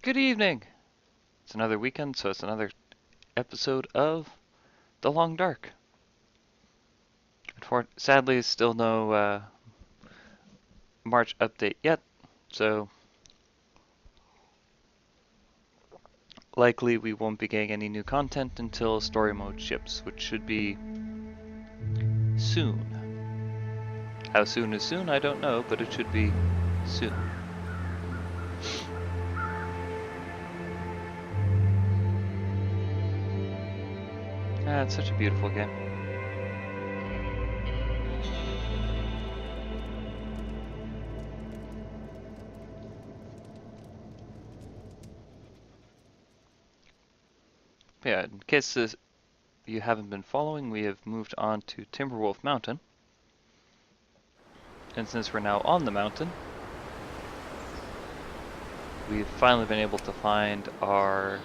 Good evening! It's another weekend, so it's another episode of The Long Dark. Sadly, still no March update yet, so likely we won't be getting any new content until story mode ships, which should be soon. How soon is soon, I don't know, but it should be soon. It's such a beautiful game. Yeah, in case you haven't been following, we have moved on to Timberwolf Mountain. And since we're now on the mountain, we've finally been able to find our...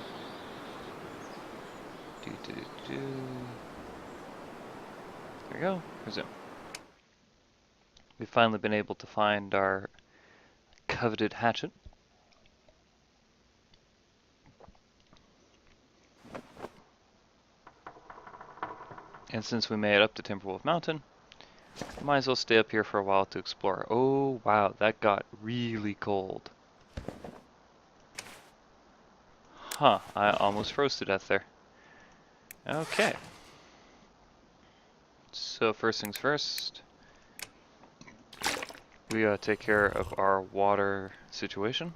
There we go, resume. We've finally been able to find our coveted hatchet. And since we made it up to Timberwolf Mountain, might as well stay up here for a while to explore. Oh wow, that got really cold. Huh, I almost froze to death there. Okay. So first things first, we gotta take care of our water situation.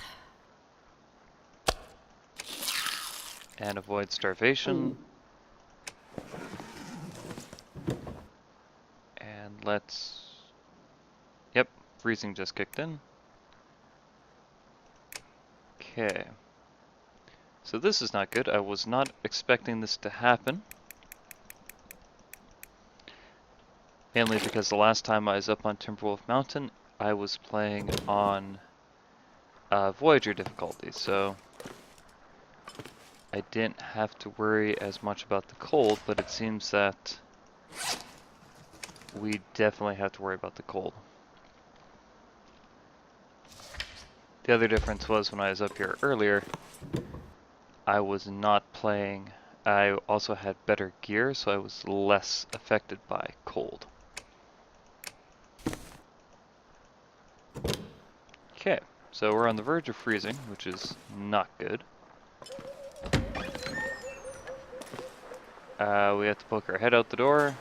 And avoid starvation. And let's... Yep, freezing just kicked in. Okay. So this is not good. I was not expecting this to happen. Mainly because the last time I was up on Timberwolf Mountain, I was playing on Voyager difficulty, so I didn't have to worry as much about the cold, but it seems that we definitely have to worry about the cold. The other difference was when I was up here earlier, I was not playing, I also had better gear, so I was less affected by cold. Okay, so we're on the verge of freezing, which is not good. We have to poke our head out the door.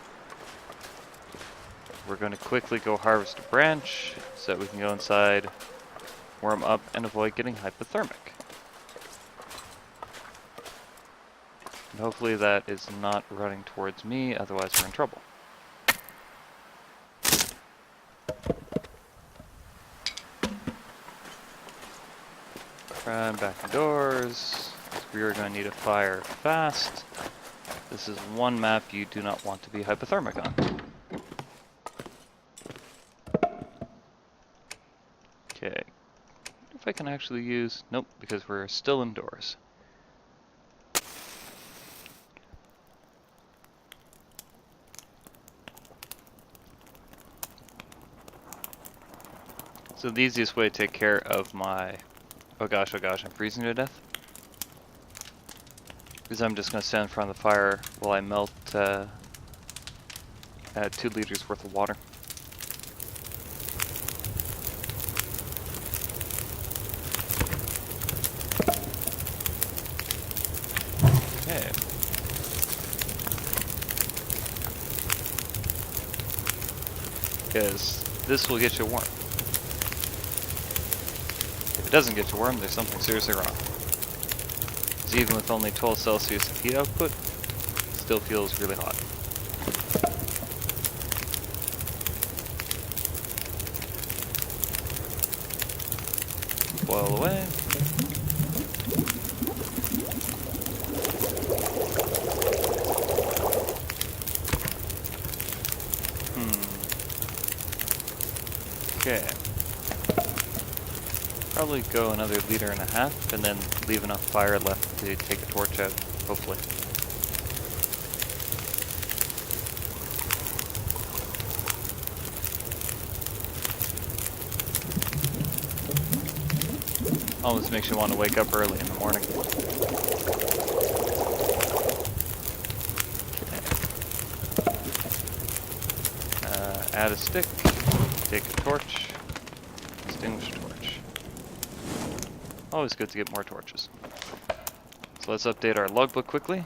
We're going to quickly go harvest a branch so that we can go inside, warm up, and avoid getting hypothermic. And hopefully that is not running towards me, otherwise we're in trouble. Run back indoors. We are going to need a fire fast. This is one map you do not want to be hypothermic on. Okay. If I can actually use... Nope, because we're still indoors. So the easiest way to take care of my... Oh gosh, I'm freezing to death. Is I'm just going to stand in front of the fire while I melt 2 liters worth of water. Okay. Because this will get you warm. If it doesn't get you warm, there's something seriously wrong. Because even with only 12 Celsius of heat output, it still feels really hot. Boil away. Okay. Probably go another 1.5 liters and then leave enough fire left to take a torch out, hopefully. Almost makes you want to wake up early in the morning. Add a stick, take a torch, extinguish torch. Always good to get more torches. So let's update our logbook quickly.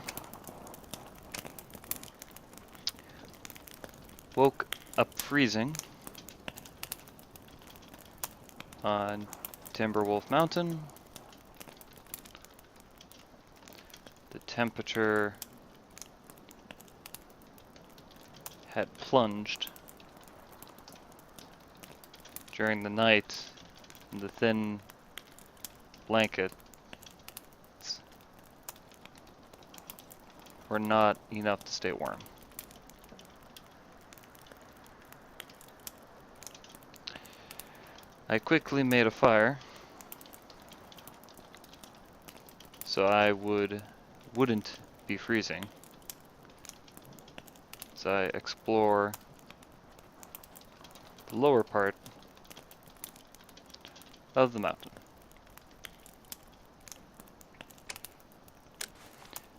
Woke up freezing on Timberwolf Mountain. The temperature had plunged during the night, and the thin blankets were not enough to stay warm. I quickly made a fire so I wouldn't be freezing as I explore the lower part of the mountain.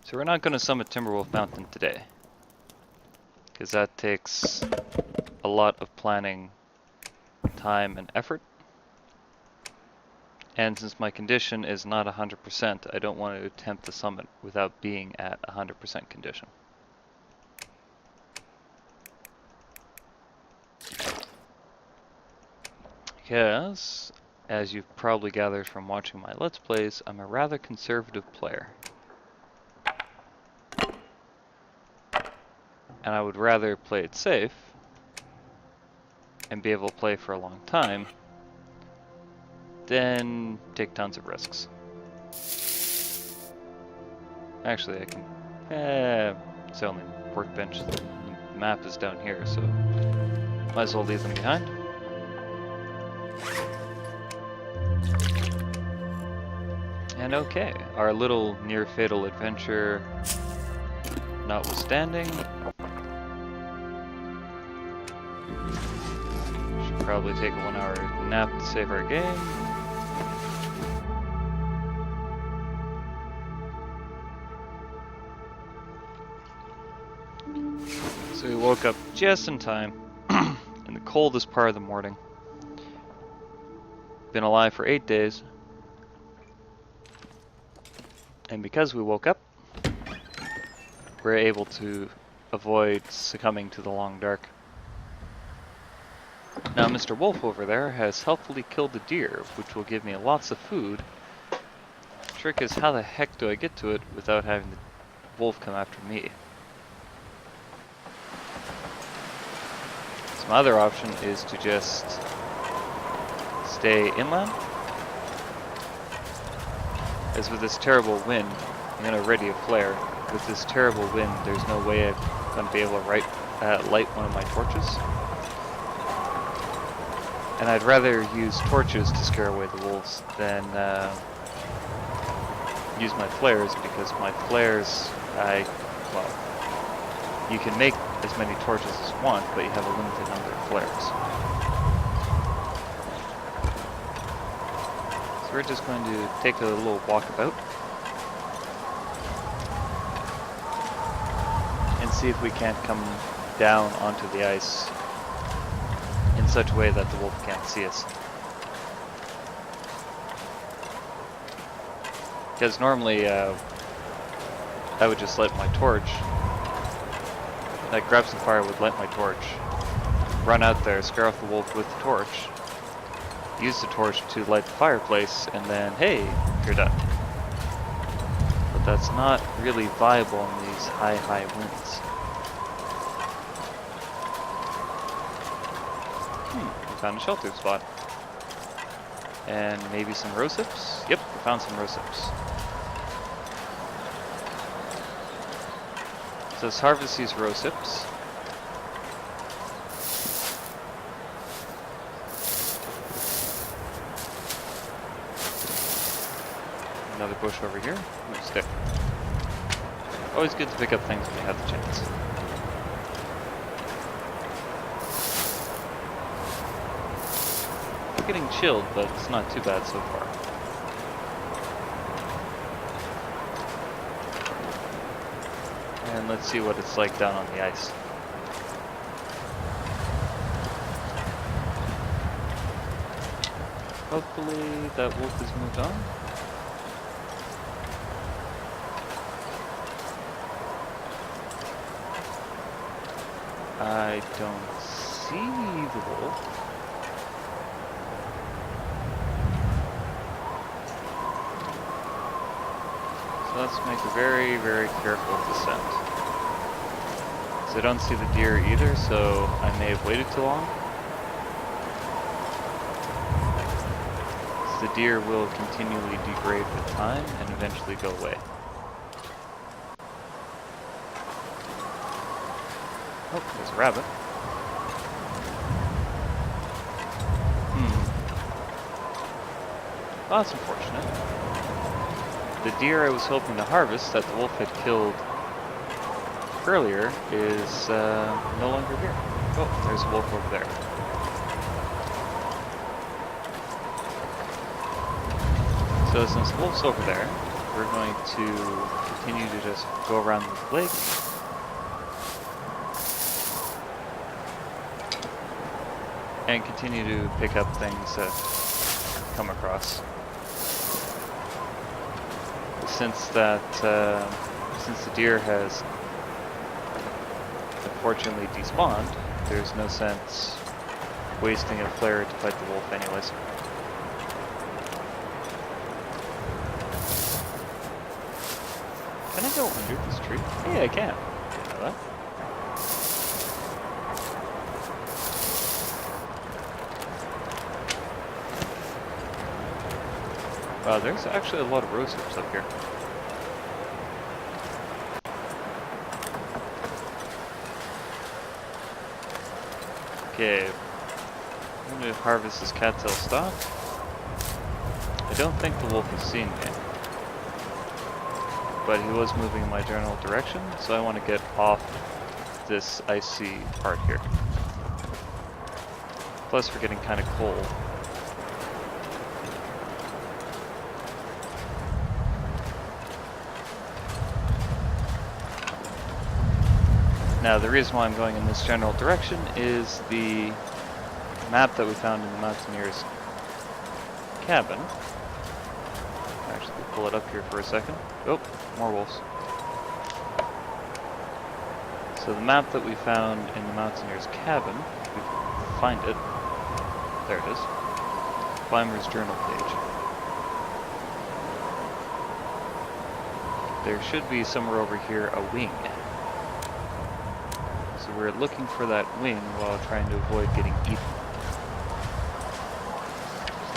So we're not going to summit Timberwolf Mountain today, because that takes a lot of planning, time, and effort. And since my condition is not 100%, I don't want to attempt the summit without being at 100% condition. Because, as you've probably gathered from watching my Let's Plays, I'm a rather conservative player. And I would rather play it safe and be able to play for a long time than take tons of risks. Actually, I can... it's only workbench. The map is down here, so might as well leave them behind. And okay, our little near-fatal adventure notwithstanding, should probably take a 1 hour nap to save our game. So we woke up just in time, in the coldest part of the morning. Been alive for 8 days. And because we woke up, we're able to avoid succumbing to the long dark. Now Mr. Wolf over there has helpfully killed a deer, which will give me lots of food. The trick is, how the heck do I get to it without having the wolf come after me? So my other option is to just stay inland. As with this terrible wind, I'm going to ready a flare. With this terrible wind, there's no way I'm going to be able to light one of my torches. And I'd rather use torches to scare away the wolves than use my flares, because my flares, well, you can make as many torches as you want, but you have a limited number of flares. So we're just going to take a little walkabout and see if we can't come down onto the ice in such a way that the wolf can't see us. Because normally I would just light my torch, like grab some firewood, light my torch, run out there, scare off the wolf with the torch, use the torch to light the fireplace, and then, hey, you're done. But that's not really viable in these high winds. We found a shelter spot. And maybe some rose hips? Yep, we found some rose hips. So let's harvest these rose hips. Another bush over here. Ooh, stick. Always good to pick up things when you have the chance. We're getting chilled, but it's not too bad so far. And let's see what it's like down on the ice. Hopefully that wolf has moved on. I don't see the wolf. So let's make a very, very careful descent. So I don't see the deer either, so I may have waited too long. So the deer will continually degrade with time and eventually go away. Oh, there's a rabbit. Well, that's unfortunate. The deer I was hoping to harvest that the wolf had killed earlier is no longer here. Oh, there's a wolf over there. So since the wolf's over there, we're going to continue to just go around the lake. And continue to pick up things that come across. Since the deer has unfortunately despawned, there's no sense wasting a flare to fight the wolf anyways. Can I go under this tree? Hey, I can. Didn't know that. Wow, there's actually a lot of rose hips up here. Okay, I'm going to harvest this cattail stalk. I don't think the wolf has seen me, but he was moving in my general direction, so I want to get off this icy part here. Plus we're getting kind of cold. Now the reason why I'm going in this general direction is the map that we found in the mountaineer's cabin. Actually, pull it up here for a second. Oh, more wolves. So the map that we found in the mountaineer's cabin, if we can find it. There it is. Climber's journal page. There should be somewhere over here a wing. So we're looking for that wing while trying to avoid getting eaten.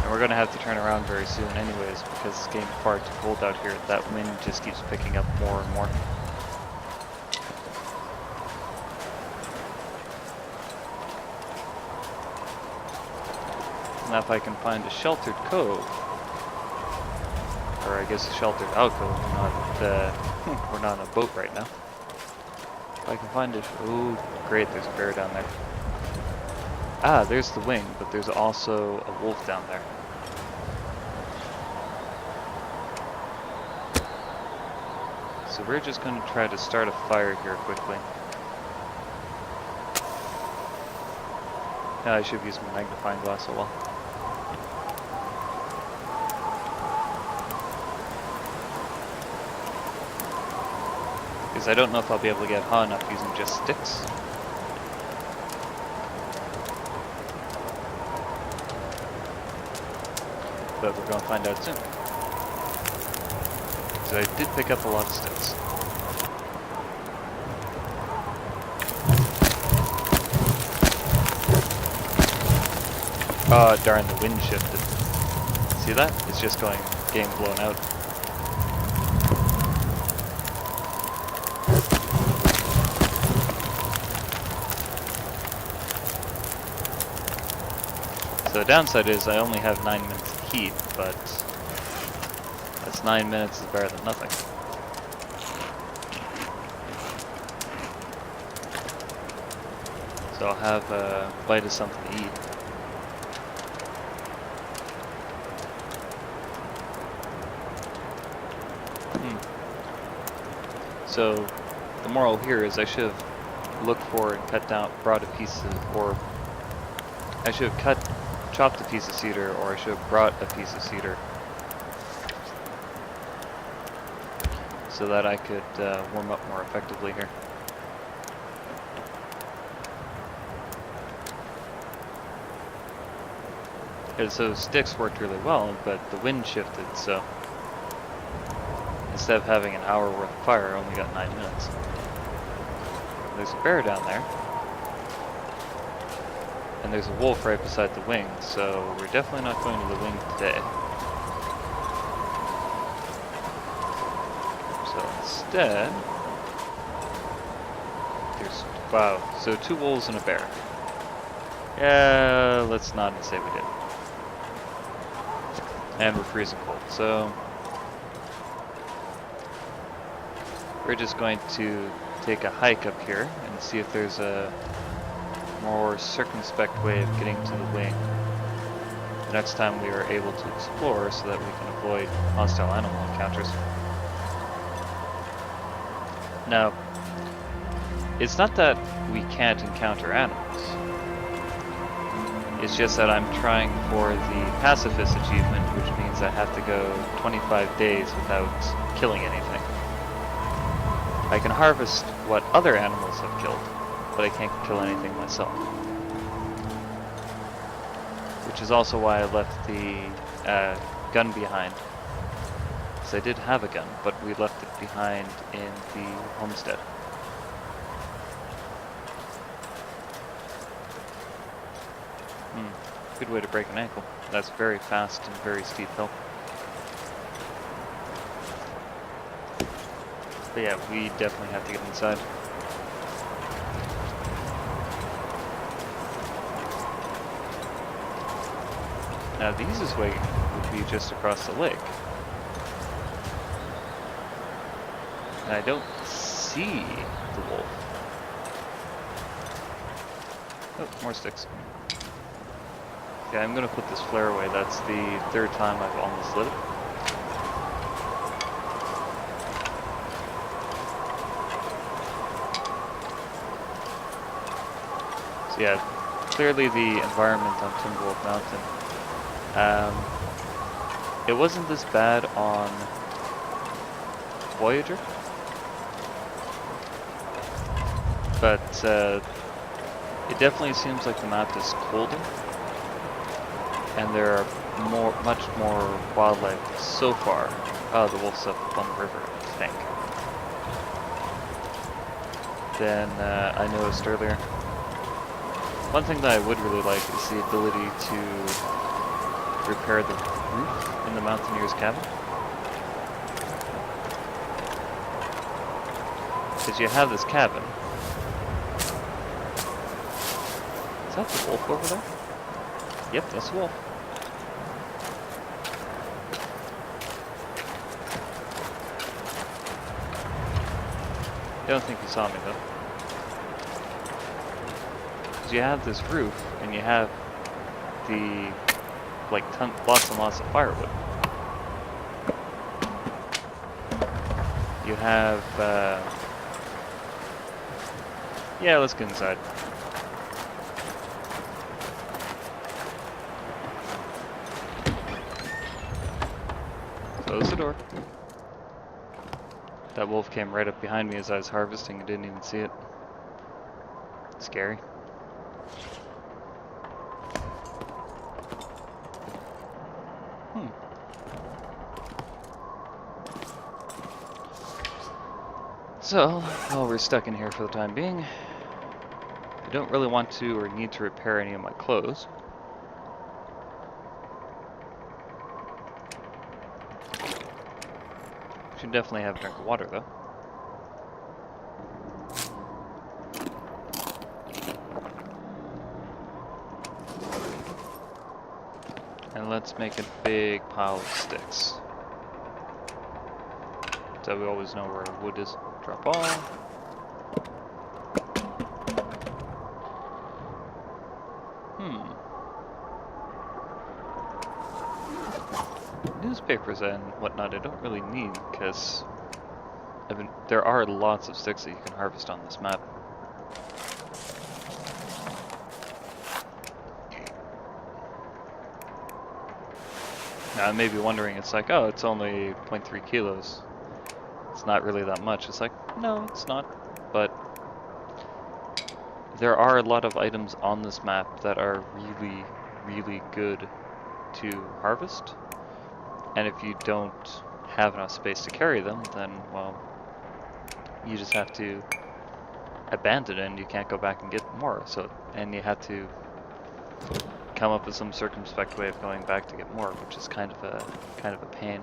And we're going to have to turn around very soon anyways, because this game's far too cold out here. That wind just keeps picking up more and more. Now if I can find a sheltered cove, or I guess a sheltered alcove, we're not on a boat right now. If I can find it, ooh, great, there's a bear down there. Ah, there's the wing, but there's also a wolf down there. So we're just going to try to start a fire here quickly. Yeah, I should have used my magnifying glass a while. Because I don't know if I'll be able to get high enough using just sticks. But we're going to find out soon. So I did pick up a lot of sticks. Oh darn, the wind shifted. See that? It's just getting blown out. So the downside is I only have 9 minutes of heat, but that's 9 minutes is better than nothing. So I'll have a bite of something to eat. So the moral here is I should have looked for and cut down, brought a piece of, or I should have chopped a piece of cedar, or I should have brought a piece of cedar so that I could warm up more effectively here. And so sticks worked really well, but the wind shifted, so instead of having an hour worth of fire, I only got 9 minutes. There's a bear down there. And there's a wolf right beside the wing, so we're definitely not going to the wing today. So instead, there's, wow, so 2 wolves and a bear. Yeah, let's nod and say we did. And we're freezing cold, so we're just going to take a hike up here and see if there's a more circumspect way of getting to the wing the next time we are able to explore, so that we can avoid hostile animal encounters. Now, it's not that we can't encounter animals. It's just that I'm trying for the pacifist achievement, which means I have to go 25 days without killing anything. I can harvest what other animals have killed, but I can't kill anything myself. Which is also why I left the gun behind. Because I did have a gun, but we left it behind in the homestead. Good way to break an ankle. That's very fast and very steep hill. But yeah, we definitely have to get inside. Now the easiest way would be just across the lake. And I don't see the wolf. Oh, more sticks. Yeah, I'm gonna put this flare away. That's the 3rd time I've almost lit it. So yeah, clearly the environment on Timberwolf Mountain. It wasn't this bad on Voyager, but it definitely seems like the map is colder. And there are much more wildlife so far. Oh, the wolf's up on the river, I think. Than I noticed earlier. One thing that I would really like is the ability to repair the roof in the mountaineer's cabin. Because you have this cabin. Is that the wolf over there? Yep, that's a wolf. I don't think he saw me though. Because you have this roof, and you have the, like, lots and lots of firewood. You have, yeah, let's get inside. Close the door. That wolf came right up behind me as I was harvesting and didn't even see it. Scary. So, while we're stuck in here for the time being, I don't really want to or need to repair any of my clothes. Should definitely have a drink of water though. And let's make a big pile of sticks, so we always know where wood is. Drop all. Newspapers and whatnot I don't really need, because I mean, there are lots of sticks that you can harvest on this map. Now, I may be wondering, it's like, oh, it's only 0.3 kilos. It's not really that much. It's like, no, it's not. But there are a lot of items on this map that are really, really good to harvest. And if you don't have enough space to carry them, then, well, you just have to abandon it and you can't go back and get more. So, and you have to come up with some circumspect way of going back to get more, which is kind of a pain.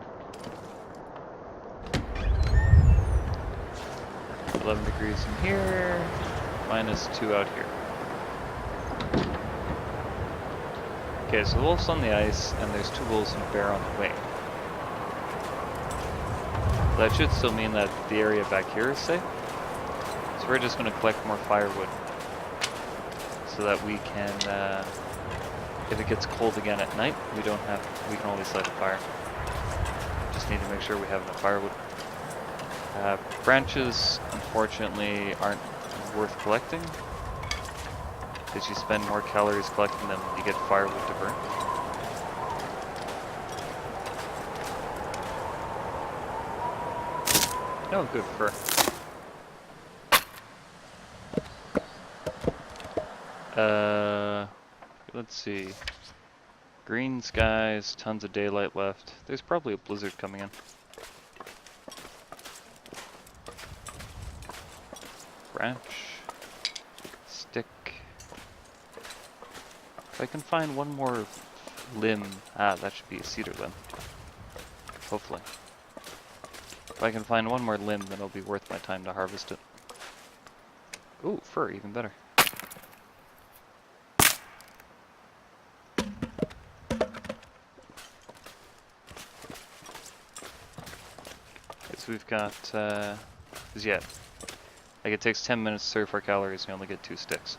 11 degrees in here, -2 out here. Okay, so the wolf's on the ice, and there's 2 wolves and a bear on the wing. That should still mean that the area back here is safe. So we're just going to collect more firewood, so that we can, if it gets cold again at night, we can always light a fire. Just need to make sure we have enough firewood. Branches, unfortunately, aren't worth collecting, because you spend more calories collecting them than you get firewood to burn. Oh, good fur. Let's see. Green skies, tons of daylight left. There's probably a blizzard coming in. Branch. Stick. If I can find one more limb, that should be a cedar limb. Hopefully. If I can find one more limb, then it'll be worth my time to harvest it. Ooh, fur, even better. So we've got, like it takes 10 minutes to 34 calories and you only get 2 sticks.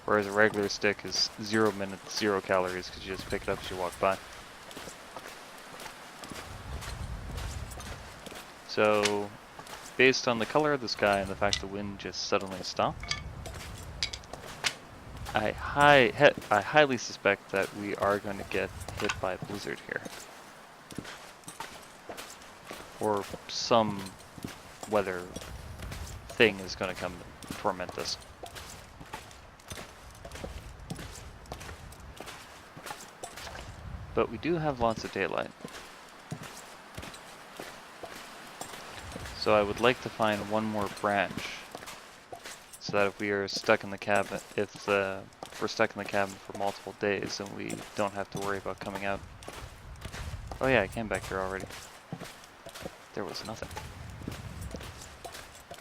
Whereas a regular stick is 0 minutes, 0 calories, because you just pick it up as you walk by. So, based on the color of the sky and the fact the wind just suddenly stopped, I highly suspect that we are going to get hit by a blizzard here. Or some weather thing is going to come and torment us. But we do have lots of daylight. So I would like to find one more branch, so that if we are stuck in the cabin, if we're stuck in the cabin for multiple days, then we don't have to worry about coming out. Oh yeah, I came back here already. There was nothing.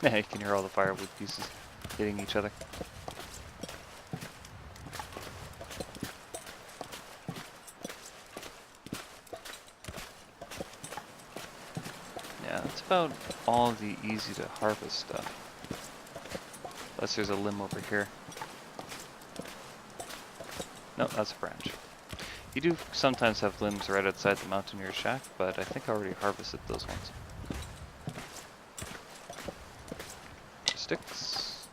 Yeah, you can hear all the firewood pieces hitting each other. Yeah, that's about all the easy to harvest stuff. Unless there's a limb over here. No, that's a branch. You do sometimes have limbs right outside the mountaineer shack, but I think I already harvested those ones. Sticks.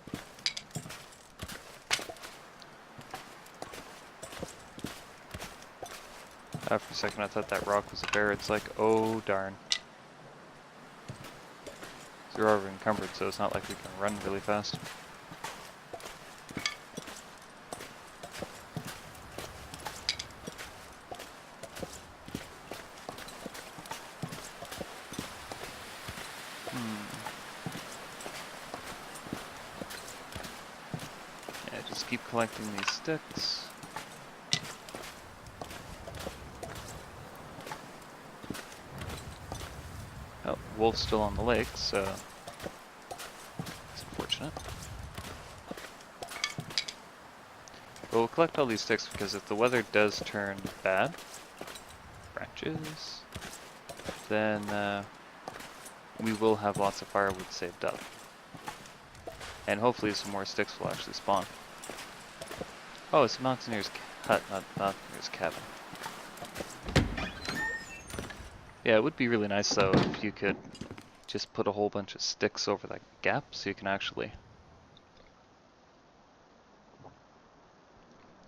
For a second I thought that rock was a bear. It's like, oh darn. We're over encumbered, so it's not like we can run really fast. Yeah, just keep collecting these sticks. Oh, wolf's still on the lake, so it's unfortunate. But we'll collect all these sticks because if the weather does turn bad, branches, then we will have lots of firewood saved up. And hopefully some more sticks will actually spawn. Oh, it's a mountaineer's hut, not mountaineer's cabin. Yeah, it would be really nice though if you could just put a whole bunch of sticks over that gap so you can actually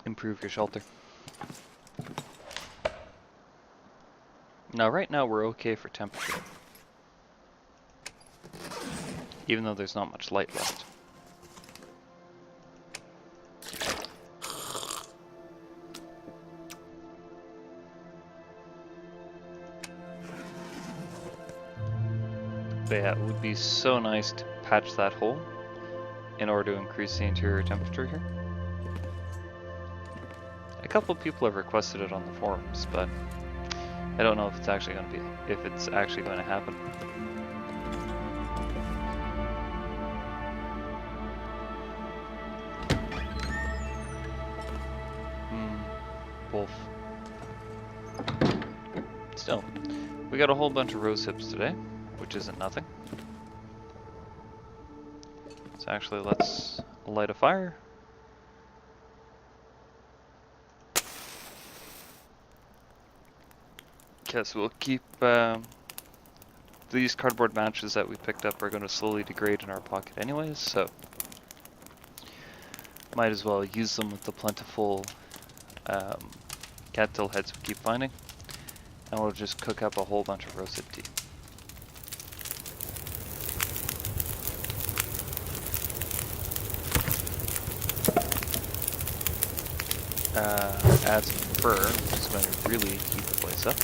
improve your shelter. Now, right now we're okay for temperature, even though there's not much light left. But yeah, it would be so nice to patch that hole in order to increase the interior temperature here. A couple of people have requested it on the forums, but I don't know if it's actually going to happen. Wolf. Still, we got a whole bunch of rose hips today, which isn't nothing. So actually, let's light a fire. Okay, so we'll keep these cardboard matches that we picked up are going to slowly degrade in our pocket anyways, so might as well use them with the plentiful cattail heads we keep finding, and we'll just cook up a whole bunch of roasted tea. Add some fur, which is going to really heat the place up.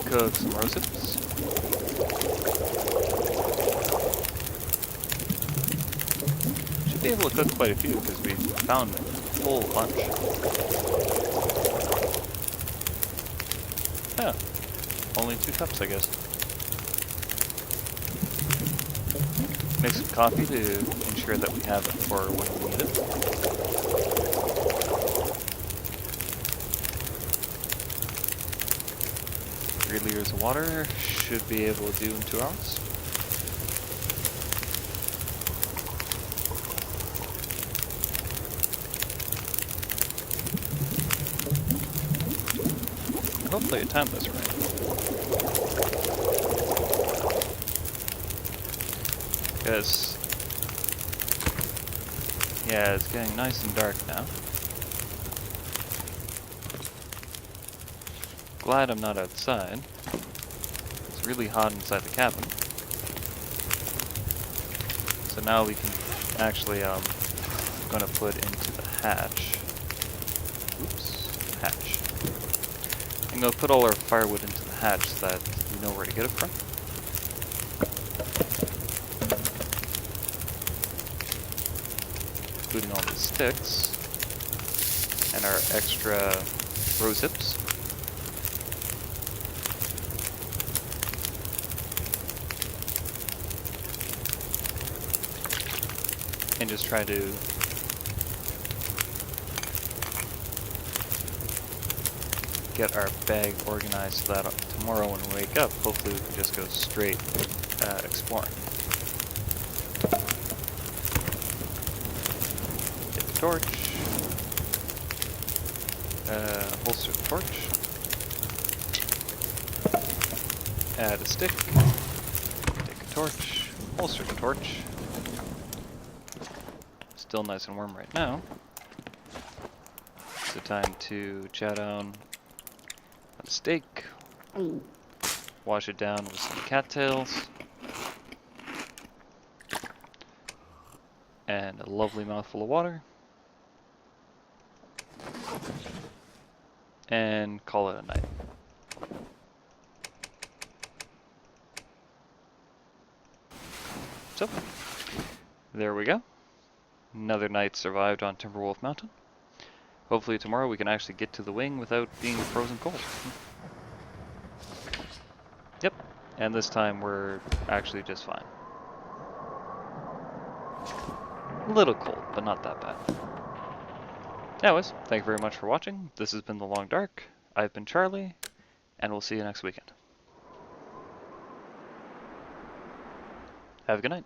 Cook some rose hips. Should be able to cook quite a few because we found a whole bunch. Yeah, only 2 cups, I guess. Make some coffee to ensure that we have it for when we need it. 3 liters of water should be able to do in 2 hours. Hopefully I timed this right. Because, yeah, it's getting nice and dark now. Glad I'm not outside. It's really hot inside the cabin. So now we can actually, gonna put into the hatch. Oops, hatch. I'm gonna put all our firewood into the hatch so that we know where to get it from. Including all the sticks and our extra rose hips. And just try to get our bag organized so that tomorrow when we wake up, hopefully we can just go straight exploring. Get the torch, holster the torch, add a stick, take a torch, holster the torch. Still nice and warm right now. So time to chow down on a steak, wash it down with some cattails, and a lovely mouthful of water, and call it a night. So, there we go. Another night survived on Timberwolf Mountain. Hopefully tomorrow we can actually get to the wing without being frozen cold. Yep, and this time we're actually just fine. A little cold, but not that bad. Anyways, thank you very much for watching. This has been The Long Dark. I've been Charlie, and we'll see you next weekend. Have a good night.